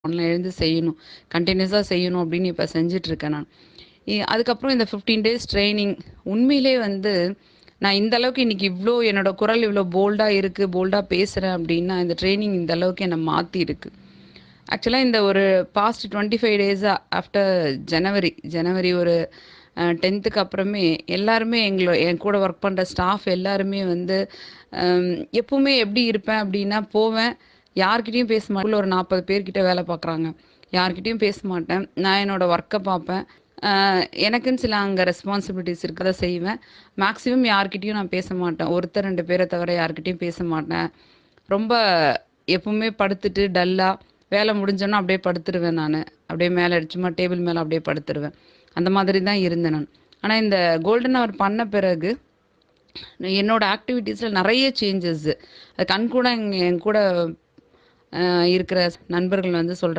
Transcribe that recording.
Morning எழுந்து செய்யணும். கன்டினியூஸா செய்யணும் அப்படின்னு இப்ப செஞ்சுட்டுருக்கேன் நான். அதுக்கப்புறம் இந்த 15 டேஸ் ட்ரெய்னிங் உண்மையிலே வந்து நான் இந்த அளவுக்கு இன்னைக்கு இவ்ளோ என்னோட குரல் இவ்ளோ போல்டா இருக்கு, போல்டா பேசுறேன் அப்படின்னா, இந்த ட்ரெய்னிங் இந்த அளவுக்கு என்ன மாத்திருக்கு. ஆக்சுவலா இந்த ஒரு பாஸ்ட் 25 டேஸா ஆஃப்டர் ஜனவரி ஒரு 10க்கு அப்புறமே எல்லாருமே என் கூட ஒர்க் பண்ற ஸ்டாஃப் எல்லாருமே வந்து எப்பவுமே எப்படி இருப்பேன் அப்படின்னா, போவேன். யார்கிட்டயும் பேச மாட்டேன். உள்ள ஒரு 40 பேர்கிட்ட வேலை பார்க்குறாங்க. யார்கிட்டயும் பேச மாட்டேன். நான் என்னோட ஒர்க்க பார்ப்பேன். எனக்குன்னு சில அங்க ரெஸ்பான்சிபிலிட்டீஸ் இருக்கு. அத செய்வேன். மேக்ஸிமம் யார்கிட்டயும் நான் பேச மாட்டேன். ஒருத்தர் 2 பேர தவிர யார்கிட்டயும் பேச மாட்டேன். ரொம்ப எப்பவுமே படுத்துட்டு டல்லா வேலை முடிஞ்சோன்னா அப்படியே படுத்துருவேன் நானு. அப்படியே மேல சும்மா டேபிள் மேல அப்படியே படுத்துருவேன். அந்த மாதிரி தான் இருந்தேன் நான். ஆனா இந்த கோல்டன் ஹவர் பண்ண பிறகு என்னோட ஆக்டிவிட்டீஸ்ல நெறைய சேஞ்சஸ். அது கண்கூடா என் கூட இருக்கிற நண்பர்கள் வந்து சொல்றாங்க.